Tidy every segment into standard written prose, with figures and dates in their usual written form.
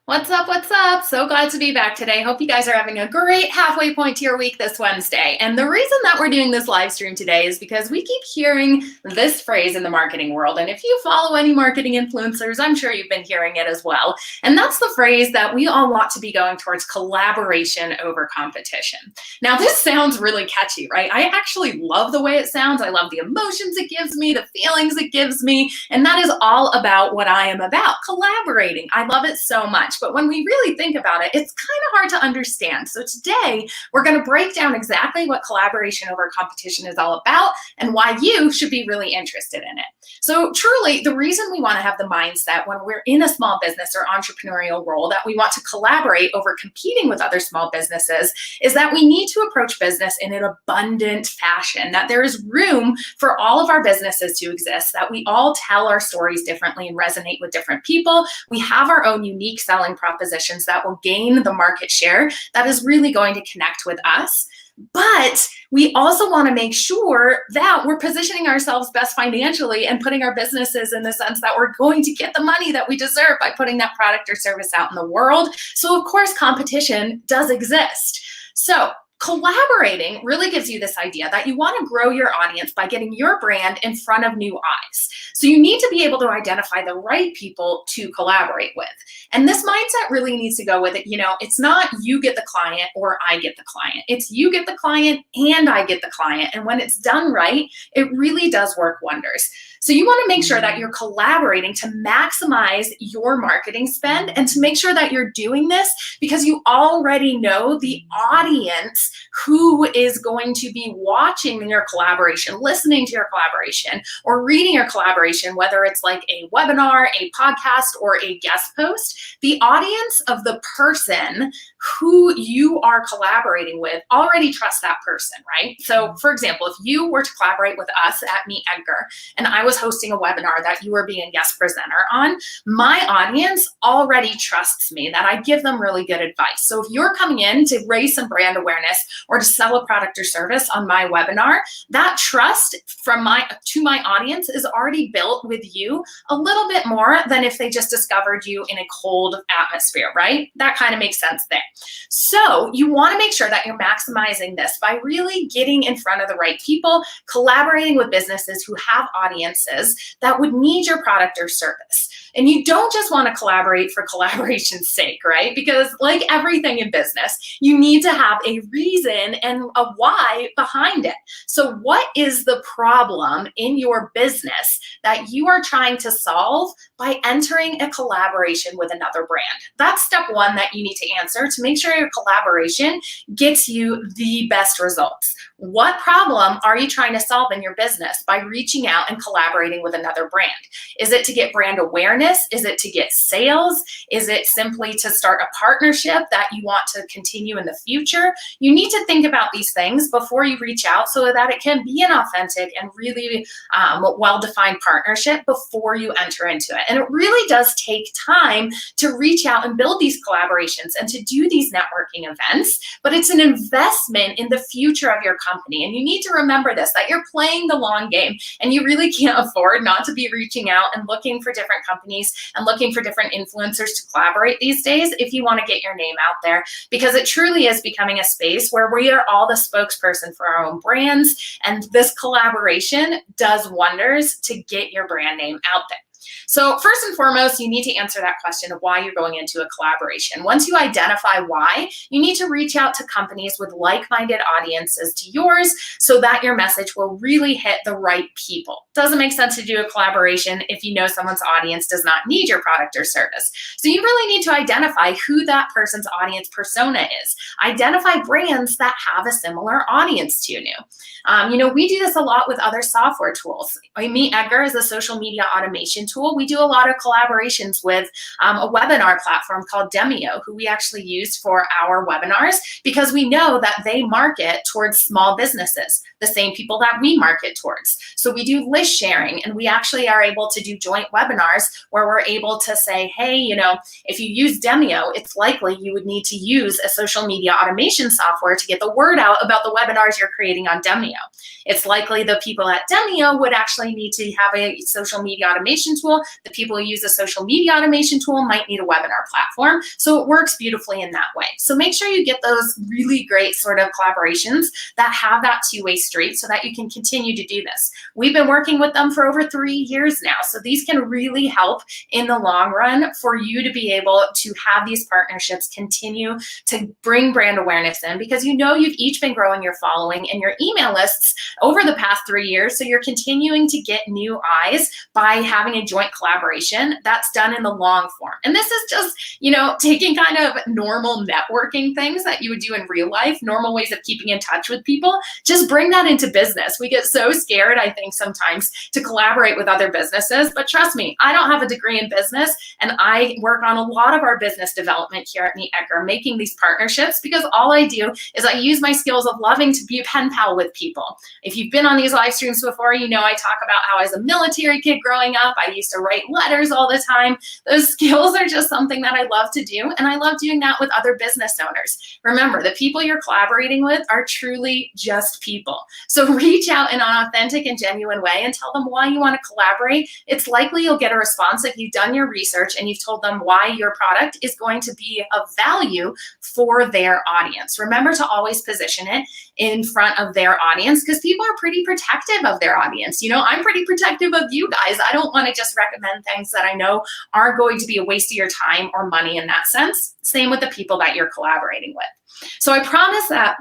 What's up? What's up? So glad to be back today. Hope you guys are having a great halfway point to your week this Wednesday. And the reason that we're doing this live stream today is because we keep hearing this phrase in the marketing world. And if you follow any marketing influencers, I'm sure you've been hearing it as well. And that's the phrase that we all want to be going towards: collaboration over competition. Now, this sounds really catchy, right? I actually love the way it sounds. I love the emotions it gives me, the feelings it gives me. And that is all about what I am about: collaborating. I love it so much. But when we really think about it, it's kind of hard to understand. So today, we're going to break down exactly what collaboration over competition is all about and why you should be really interested in it. So truly, the reason we want to have the mindset when we're in a small business or entrepreneurial role that we want to collaborate over competing with other small businesses is that we need to approach business in an abundant fashion, that there is room for all of our businesses to exist, that we all tell our stories differently and resonate with different people. We have our own unique selling propositions that will gain the market share that is really going to connect with us. But we also want to make sure that we're positioning ourselves best financially and putting our businesses in the sense that we're going to get the money that we deserve by putting that product or service out in the world. So of course, competition does exist. So collaborating really gives you this idea that you want to grow your audience by getting your brand in front of new eyes. So you need to be able to identify the right people to collaborate with. And this mindset really needs to go with it. It's not you get the client or I get the client. It's you get the client and I get the client. And when it's done right, it really does work wonders. So you want to make sure that you're collaborating to maximize your marketing spend and to make sure that you're doing this because you already know the audience who is going to be watching your collaboration, listening to your collaboration, or reading your collaboration, whether it's like a webinar, a podcast, or a guest post. The audience of the person who you are collaborating with already trusts that person, right? So for example, if you were to collaborate with us at Meet Edgar and I was hosting a webinar that you were being a guest presenter on, my audience already trusts me that I give them really good advice. So if you're coming in to raise some brand awareness or to sell a product or service on my webinar, that trust to my audience is already built with you a little bit more than if they just discovered you in a cold atmosphere, right? That kind of makes sense there. So you want to make sure that you're maximizing this by really getting in front of the right people, collaborating with businesses who have audiences that would need your product or service. And you don't just want to collaborate for collaboration's sake, right? Because like everything in business, you need to have a reason and a why behind it. So what is the problem in your business that you are trying to solve by entering a collaboration with another brand? That's step one that you need to answer to make sure your collaboration gets you the best results. What problem are you trying to solve in your business by reaching out and collaborating with another brand? Is it to get brand awareness? Is it to get sales? Is it simply to start a partnership that you want to continue in the future? You need to think about these things before you reach out so that it can be an authentic and really well-defined partnership before you enter into it. And it really does take time to reach out and build these collaborations and to do these networking events, but it's an investment in the future of your company. And you need to remember this, that you're playing the long game and you really can't afford not to be reaching out and looking for different companies and looking for different influencers to collaborate these days if you want to get your name out there, because it truly is becoming a space where we are all the spokesperson for our own brands. And this collaboration does wonders to get your brand name out there. So first and foremost, you need to answer that question of why you're going into a collaboration. Once you identify why, you need to reach out to companies with like-minded audiences to yours so that your message will really hit the right people. Doesn't make sense to do a collaboration if you know someone's audience does not need your product or service. So you really need to identify who that person's audience persona is. Identify brands that have a similar audience to you. We do this a lot with other software tools. Meet Edgar is a social media automation tool. We do a lot of collaborations with a webinar platform called Demio, who we actually use for our webinars because we know that they market towards small businesses, the same people that we market towards. So we do list sharing, and we actually are able to do joint webinars where we're able to say, hey, if you use Demio, it's likely you would need to use a social media automation software to get the word out about the webinars you're creating on Demio. It's likely the people at Demio would actually need to have a social media automation tool. The people who use a social media automation tool might need a webinar platform. So it works beautifully in that way. So make sure you get those really great sort of collaborations that have that two-way street so that you can continue to do this. We've been working with them for over 3 years now. So these can really help in the long run for you to be able to have these partnerships continue to bring brand awareness in, because you know you've each been growing your following and your email lists over the past 3 years. So you're continuing to get new eyes by having a joint collaboration that's done in the long form. And this is just, taking kind of normal networking things that you would do in real life, normal ways of keeping in touch with people, just bring that into business. We get so scared, I think, sometimes to collaborate with other businesses, but trust me, I don't have a degree in business, and I work on a lot of our business development here at Meet Edgar, making these partnerships, because all I do is I use my skills of loving to be a pen pal with people. If you've been on these live streams before, I talk about how as a military kid growing up, I used to write letters all the time. Those skills are just something that I love to do, and I love doing that with other business owners. Remember, the people you're collaborating with are truly just people. So reach out in an authentic and genuine way and tell them why you want to collaborate. It's likely you'll get a response if you've done your research and you've told them why your product is going to be of value for their audience. Remember to always position it in front of their audience, because people are pretty protective of their audience. I'm pretty protective of you guys. I don't want to just recommend things that I know aren't going to be a waste of your time or money in that sense. Same with the people that you're collaborating with. So I promise that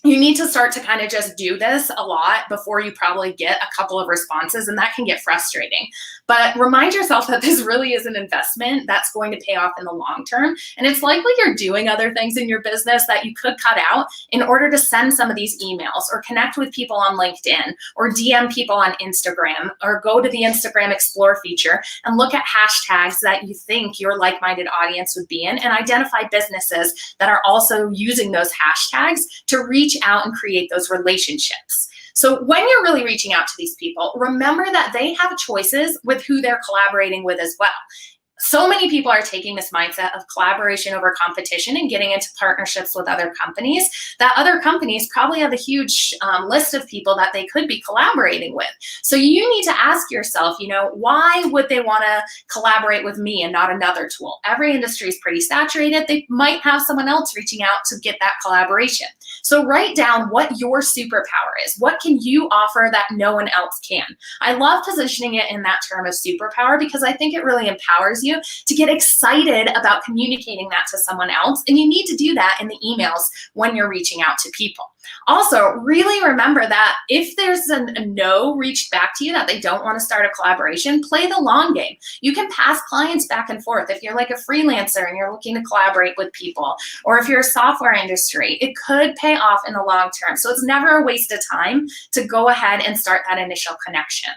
you need to start to kind of just do this a lot before you probably get a couple of responses, and that can get frustrating. But remind yourself that this really is an investment that's going to pay off in the long term. And it's likely you're doing other things in your business that you could cut out in order to send some of these emails, or connect with people on LinkedIn, or DM people on Instagram, or go to the Instagram Explore feature and look at hashtags that you think your like-minded audience would be in, and identify businesses that are also using those hashtags to reach out and create those relationships. So when you're really reaching out to these people, remember that they have choices with who they're collaborating with as well. So many people are taking this mindset of collaboration over competition and getting into partnerships with other companies, that other companies probably have a huge list of people that they could be collaborating with. So you need to ask yourself, why would they want to collaborate with me and not another tool? Every industry is pretty saturated. They might have someone else reaching out to get that collaboration. So write down what your superpower is. What can you offer that no one else can? I love positioning it in that term of superpower, because I think it really empowers you to get excited about communicating that to someone else. And you need to do that in the emails when you're reaching out to people. Also, really remember that if there's a no reached back to you, that they don't want to start a collaboration, play the long game. You can pass clients back and forth. If you're like a freelancer and you're looking to collaborate with people, or if you're a software industry, it could pay off in the long term. So it's never a waste of time to go ahead and start that initial connection.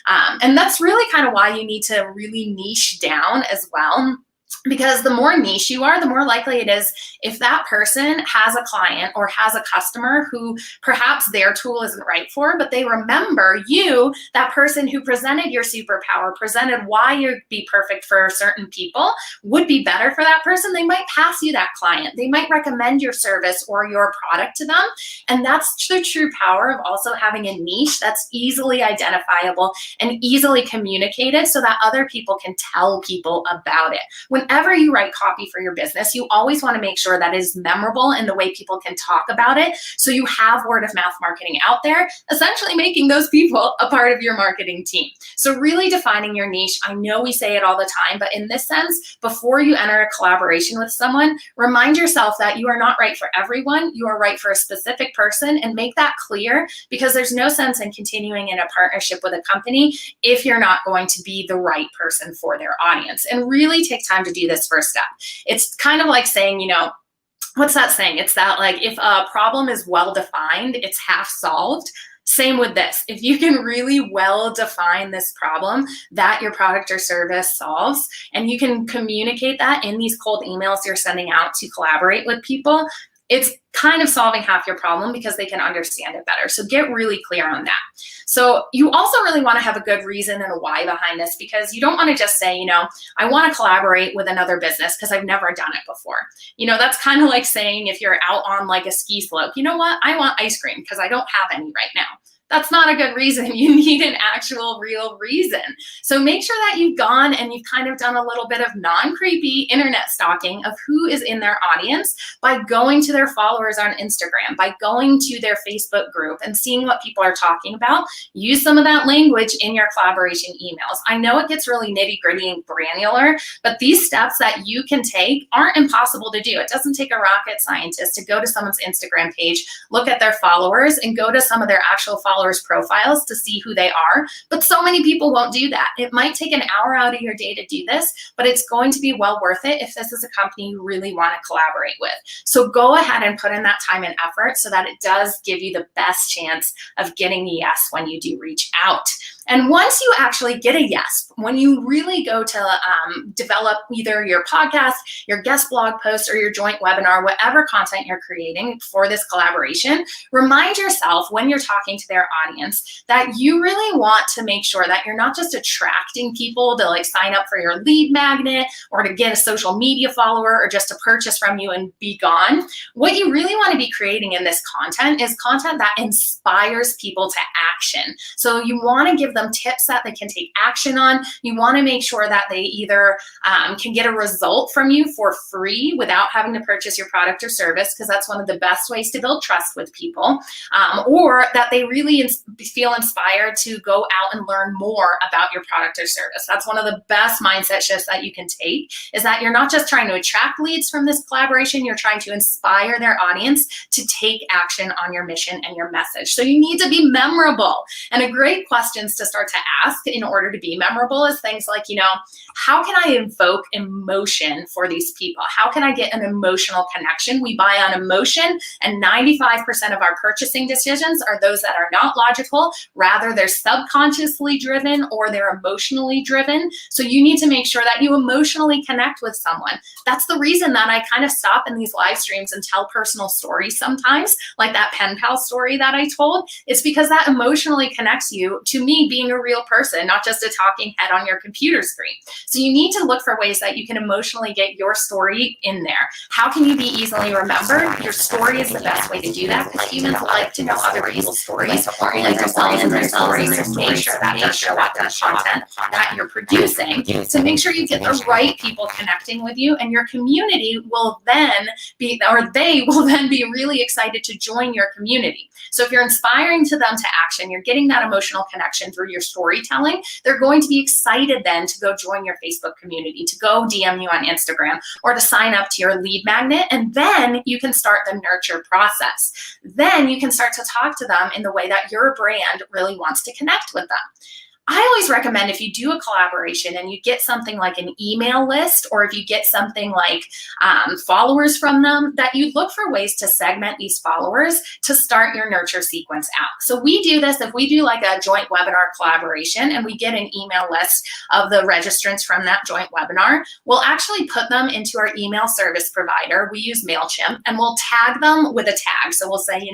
And that's really kind of why you need to really niche down as well. Because the more niche you are, the more likely it is if that person has a client or has a customer who perhaps their tool isn't right for, but they remember you, that person who presented your superpower, presented why you'd be perfect for certain people, would be better for that person, they might pass you that client. They might recommend your service or your product to them. And that's the true power of also having a niche that's easily identifiable and easily communicated so that other people can tell people about it. Whenever you write copy for your business, you always want to make sure that is memorable in the way people can talk about it. So you have word of mouth marketing out there, essentially making those people a part of your marketing team. So really defining your niche. I know we say it all the time, but in this sense, before you enter a collaboration with someone, remind yourself that you are not right for everyone. You are right for a specific person, and make that clear, because there's no sense in continuing in a partnership with a company if you're not going to be the right person for their audience. And really take time to do this first step. It's kind of like saying, what's that saying? It's that like, if a problem is well defined, it's half solved. Same with this. If you can really well define this problem that your product or service solves, and you can communicate that in these cold emails you're sending out to collaborate with people, it's kind of solving half your problem because they can understand it better. So get really clear on that. So you also really want to have a good reason and a why behind this, because you don't want to just say, I want to collaborate with another business because I've never done it before. That's kind of like saying if you're out on like a ski slope, you know what? I want ice cream because I don't have any right now. That's not a good reason. You need an actual real reason. So make sure that you've gone and you've kind of done a little bit of non-creepy internet stalking of who is in their audience by going to their followers on Instagram, by going to their Facebook group and seeing what people are talking about. Use some of that language in your collaboration emails. I know it gets really nitty-gritty and granular, but these steps that you can take aren't impossible to do. It doesn't take a rocket scientist to go to someone's Instagram page, look at their followers, and go to some of their actual followers' profiles to see who they are. But so many people won't do that. It might take an hour out of your day to do this, but it's going to be well worth it if this is a company you really want to collaborate with. So go ahead and put in that time and effort so that it does give you the best chance of getting a yes when you do reach out. And once you actually get a yes, when you really go to develop either your podcast, your guest blog post, or your joint webinar, whatever content you're creating for this collaboration, remind yourself when you're talking to their audience that you really want to make sure that you're not just attracting people to like sign up for your lead magnet or to get a social media follower or just to purchase from you and be gone. What you really want to be creating in this content is content that inspires people to action. So you want to give them tips that they can take action on. You want to make sure that they either can get a result from you for free without having to purchase your product or service, because that's one of the best ways to build trust with people, or that they really feel inspired to go out and learn more about your product or service. That's one of the best mindset shifts that you can take, is that you're not just trying to attract leads from this collaboration, you're trying to inspire their audience to take action on your mission and your message. So you need to be memorable. And a great questions to start to ask in order to be memorable is things like, how can I invoke emotion for these people? How can I get an emotional connection? We buy on emotion, and 95% of our purchasing decisions are those that are not logical. Rather, they're subconsciously driven or they're emotionally driven. So you need to make sure that you emotionally connect with someone. That's the reason that I kind of stop in these live streams and tell personal stories sometimes, like that pen pal story that I told. It's because that emotionally connects you to me being a real person, not just a talking head on your computer screen. So you need to look for ways that you can emotionally get your story in there. How can you be easily remembered? Your story is the best way to do that, because humans like to know other people's stories, or like themselves and their stories, and make sure that they show up in the content that you're producing. So make sure you get the right people connecting with you, and your community will then be, or they will then be really excited to join your community. So if you're inspiring to them to action, you're getting that emotional connection through your storytelling, they're going to be excited then to go join your Facebook community, to go DM you on Instagram, or to sign up to your lead magnet. And then you can start the nurture process. Then you can start to talk to them in the way that your brand really wants to connect with them. I always recommend, if you do a collaboration and you get something like an email list, or if you get something like followers from them, that you look for ways to segment these followers to start your nurture sequence out. So we do this if we do like a joint webinar collaboration and we get an email list of the registrants from that joint webinar, we'll actually put them into our email service provider. We use MailChimp, and we'll tag them with a tag. So we'll say,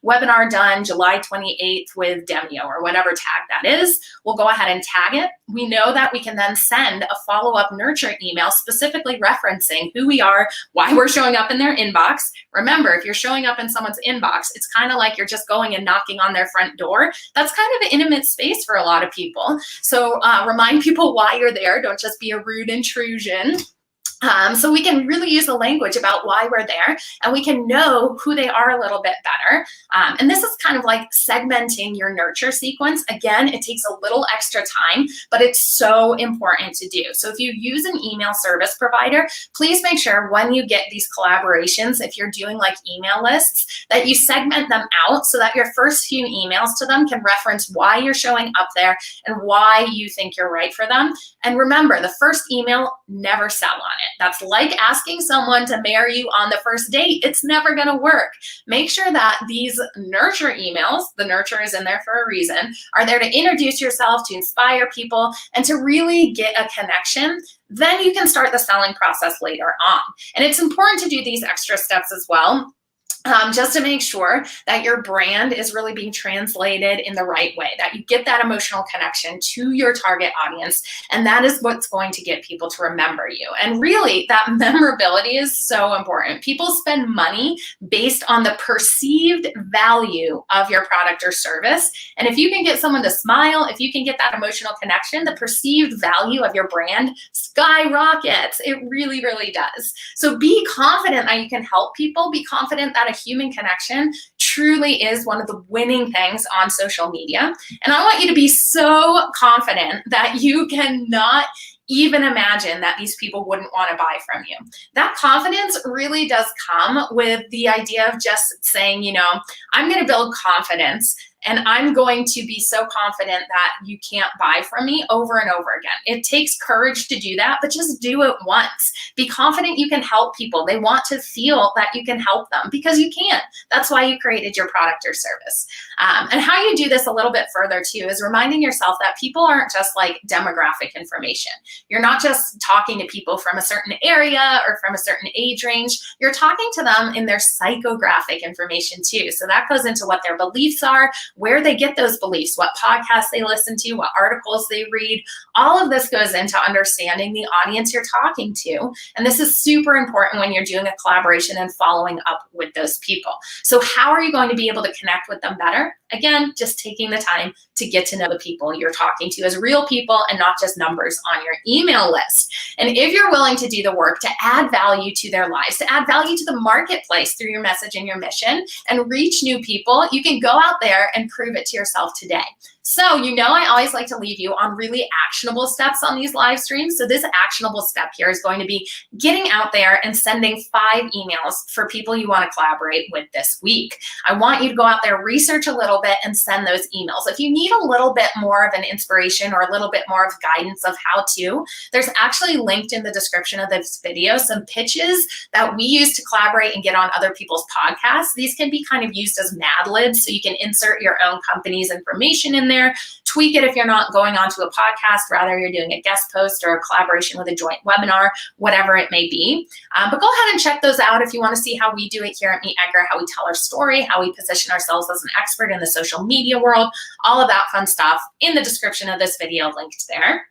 webinar done July 28th with Demio, or whatever tag that is. We'll go ahead and tag it. We know that we can then send a follow-up nurture email specifically referencing who we are, why we're showing up in their inbox. Remember, if you're showing up in someone's inbox, it's kind of like you're just going and knocking on their front door. That's kind of an intimate space for a lot of people. So remind people why you're there. Don't just be a rude intrusion. So we can really use the language about why we're there, and we can know who they are a little bit better. And this is kind of like segmenting your nurture sequence. Again, it takes a little extra time, but it's so important to do. So if you use an email service provider, please make sure when you get these collaborations, if you're doing like email lists, that you segment them out so that your first few emails to them can reference why you're showing up there and why you think you're right for them. And remember, the first email, never sell on it. That's like asking someone to marry you on the first date. It's never going to work. Make sure that these nurture emails, the nurture is in there for a reason, are there to introduce yourself, to inspire people, and to really get a connection. Then you can start the selling process later on. And it's important to do these extra steps as well, just to make sure that your brand is really being translated in the right way, that you get that emotional connection to your target audience. And that is what's going to get people to remember you. And really, that memorability is so important. People spend money based on the perceived value of your product or service. And if you can get someone to smile, if you can get that emotional connection, the perceived value of your brand skyrockets. It really, really does. So be confident that you can help people. Be confident that a human connection truly is one of the winning things on social media. And I want you to be so confident that you cannot even imagine that these people wouldn't want to buy from you. That confidence really does come with the idea of just saying, I'm going to build confidence, and I'm going to be so confident that you can't buy from me over and over again. It takes courage to do that, but just do it once. Be confident you can help people. They want to feel that you can help them because you can. That's why you created your product or service. And how you do this a little bit further too is reminding yourself that people aren't just like demographic information. You're not just talking to people from a certain area or from a certain age range. You're talking to them in their psychographic information too. So that goes into what their beliefs are, where they get those beliefs, what podcasts they listen to, what articles they read. All of this goes into understanding the audience you're talking to. And this is super important when you're doing a collaboration and following up with those people. So how are you going to be able to connect with them better? Again, just taking the time to get to know the people you're talking to as real people and not just numbers on your email list. And if you're willing to do the work to add value to their lives, to add value to the marketplace through your message and your mission and reach new people, you can go out there and prove it to yourself today. So, I always like to leave you on really actionable steps on these live streams. So this actionable step here is going to be getting out there and sending 5 emails for people you want to collaborate with this week. I want you to go out there, research a little bit, and send those emails. If you need a little bit more of an inspiration or a little bit more of guidance of how to, there's actually linked in the description of this video some pitches that we use to collaborate and get on other people's podcasts. These can be kind of used as Mad Libs, so you can insert your own company's information in there, tweak it if you're not going onto a podcast, rather you're doing a guest post or a collaboration with a joint webinar, whatever it may be. But go ahead and check those out if you want to see how we do it here at Meet Edgar, how we tell our story, how we position ourselves as an expert in the social media world, all of that fun stuff in the description of this video linked there.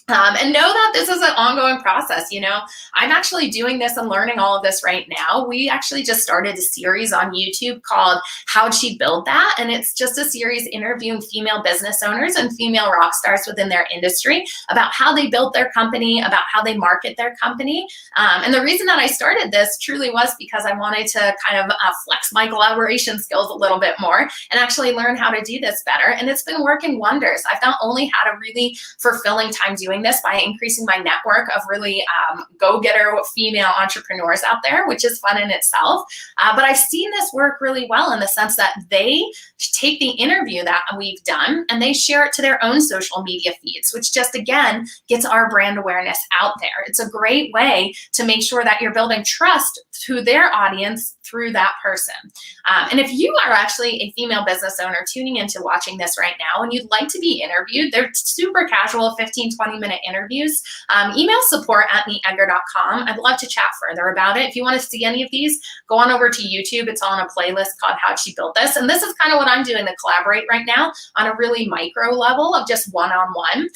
And know that this is an ongoing process. I'm actually doing this and learning all of this right now. We actually just started a series on YouTube called How'd She Build That? And it's just a series interviewing female business owners and female rock stars within their industry about how they built their company, about how they market their company. And the reason that I started this truly was because I wanted to kind of flex my collaboration skills a little bit more and actually learn how to do this better. And it's been working wonders. I've not only had a really fulfilling time doing this by increasing my network of really go-getter female entrepreneurs out there, which is fun in itself. But I've seen this work really well in the sense that they take the interview that we've done and they share it to their own social media feeds, which just, again, gets our brand awareness out there. It's a great way to make sure that you're building trust to their audience through that person. And if you are actually a female business owner tuning into watching this right now and you'd like to be interviewed, they're super casual 15-20-minute interviews. Email support@meetedgar.com. I'd love to chat further about it. If you want to see any of these, go on over to YouTube. It's on a playlist called How'd She Build This? And this is kind of what I'm doing to collaborate right now on a really micro level of just one-on-one.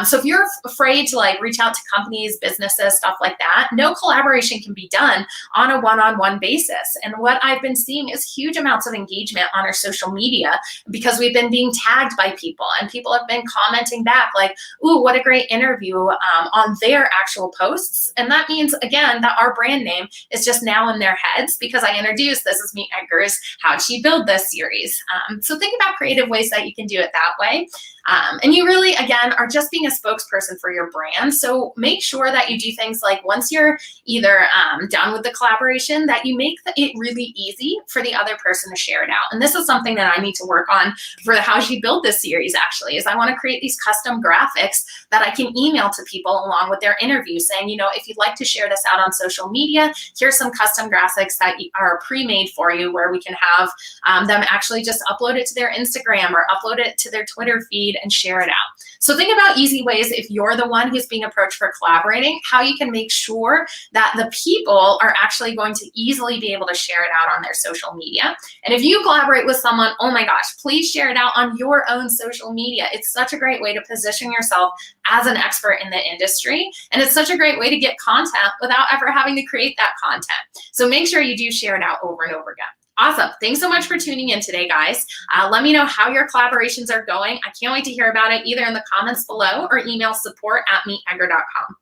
So if you're afraid to reach out to companies, businesses, stuff like that, no collaboration can be done on a one-on-one basis. And what I've been seeing is huge amounts of engagement on our social media because we've been being tagged by people and people have been commenting back like, ooh, what a great interview on their actual posts. And that means, again, that our brand name is just now in their heads because I introduced this as Meet Edgar's How'd She Build This series. So think about creative ways that you can do it that way. And you really, again, are just being a spokesperson for your brand. So make sure that you do things like once you're either done with the collaboration, that you make it really easy for the other person to share it out. And this is something that I need to work on for the How'd She Build This series, actually, is I want to create these custom graphics that I can email to people along with their interview saying, if you'd like to share this out on social media, here's some custom graphics that are pre-made for you where we can have them actually just upload it to their Instagram or upload it to their Twitter feed feed and share it out. So think about easy ways, if you're the one who's being approached for collaborating, how you can make sure that the people are actually going to easily be able to share it out on their social media. And if you collaborate with someone, oh my gosh, please share it out on your own social media. It's such a great way to position yourself as an expert in the industry. And it's such a great way to get content without ever having to create that content. So make sure you do share it out over and over again. Awesome. Thanks so much for tuning in today, guys. Let me know how your collaborations are going. I can't wait to hear about it either in the comments below or email support@meetedgar.com.